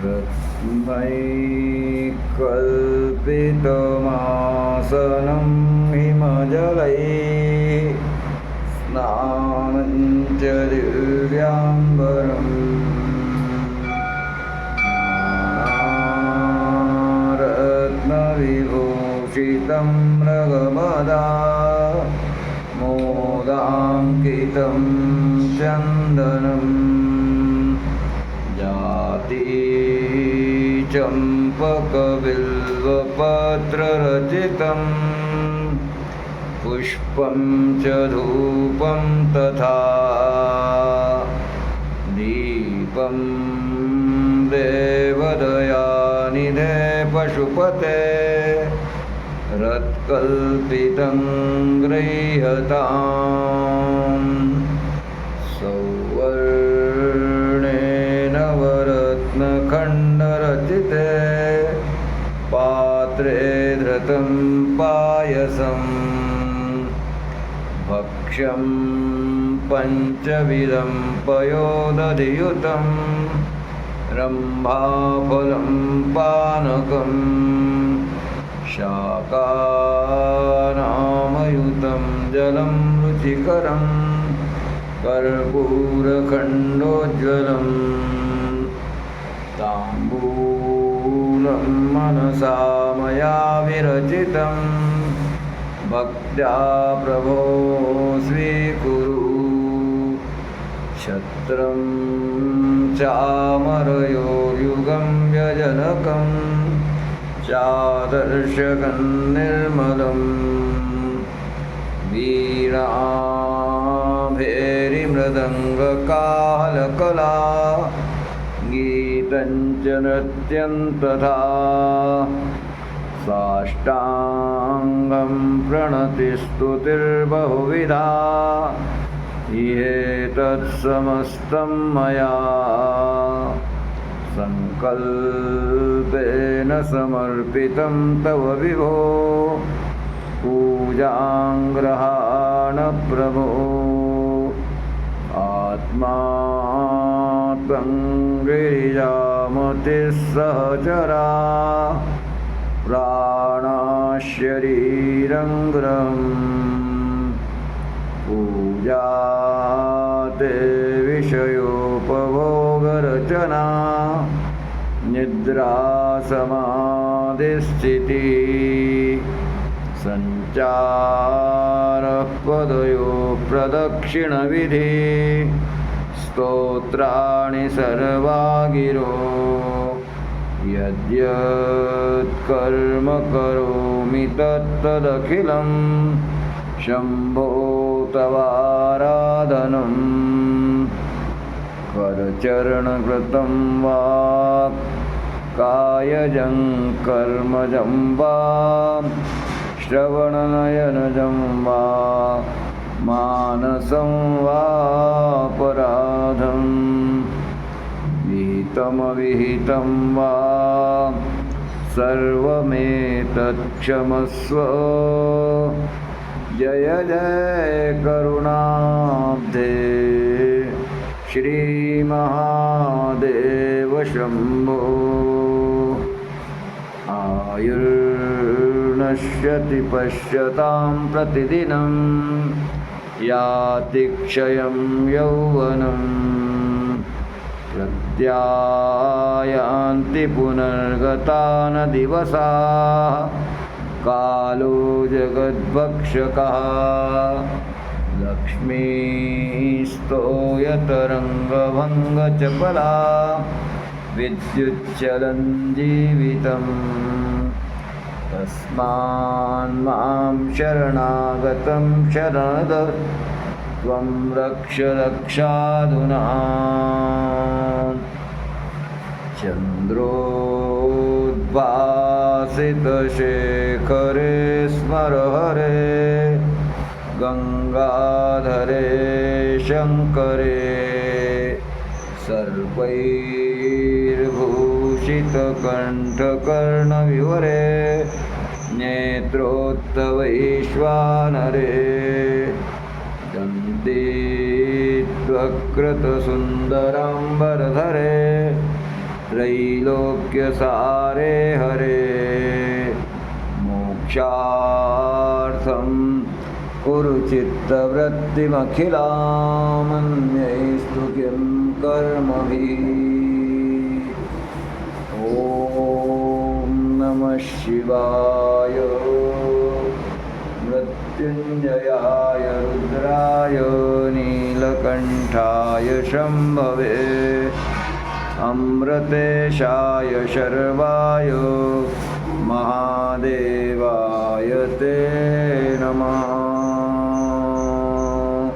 रत्नैकल्पितमासनं हिमजलैः स्नानं च दिव्याम्बरम् नानारत्नविभूषितं मृगमदा मोदाङ्कितं चन्दनम् चम्पकबिल्वपत्ररचितं पुष्पं च धूपं तथा दीपं देवदयानिधे पशुपते रत्कल्पितं गृह्यताम् सौवर्णेन वरत्नखण्डरचिते पात्रे धृतं पायसं भक्ष्यं पञ्चविधं पयोदधियुतं रम्भाफलं पानकं शाकानामयुतं जलं रुचिकरं कर्पूरखण्डोज्ज्वलं ताम्बूलं मनसा मया विरचितं भक्त्या प्रभो स्वीकुरु छत्रं चामरयोर्युगं व्यजनकं चादर्शकं निर्मलं वीणाभेरिमृदङ्गकाहलकला गीतं च नृत्यं तथा साष्टाङ्गं प्रणतिस्तुतिर्बहुविधा एतत्समस्तं मया सङ्कल्पेन समर्पितं तव विभो पूजां गृहाण प्रभो आत्मा त्वं गिरिजामतिस्सहचरा प्राणशरीरं गृहम् पूजा ते विषयोपभोगरचना निद्रा समाधिस्थितिः सञ्चारः पदयो प्रदक्षिणविधि स्तोत्राणि सर्वा गिरो यद्यत्कर्म करोमि तत्तदखिलं शम्भो तवाराधनं करचरणकृतं वा कायजं कर्मजं वा श्रवणनयनजं वा मानसं वापराधं विहितमविहितं वा सर्वमेतत्क्षमस्व जय जय करुणाब्धे श्रीमहादेव शम्भो आयुर्नश्यति पश्यतां प्रतिदिनं याति क्षयं यौवनं प्रत्यायान्ति पुनर्गता न दिवसाः कालो जगद्भक्षकः लक्ष्मीस्तोयतरङ्गभङ्गचपला विद्युच्चलं जीवितं तस्मान्मां शरणागतं शरणद त्वं रक्ष रक्षाधुना चन्द्रोद्भासितशेखरे स्मर हरे गंगाधरे शङ्करे सर्वैर्भूषितकण्ठकर्णविवरे नेत्रोत्तवैश्वानरे दन्तीत्वकृतसुन्दराम्बरधरे त्रैलोक्यसारे हरे मोक्षार्थं कुरु चित्तवृत्तिमखिलामन्यैस्तु किं कर्मभिः। ॐ नमः शिवाय मृत्युञ्जयाय रुद्राय नीलकण्ठाय शम्भवे अमृतेशाय शर्वाय महादेवाय ते नमः।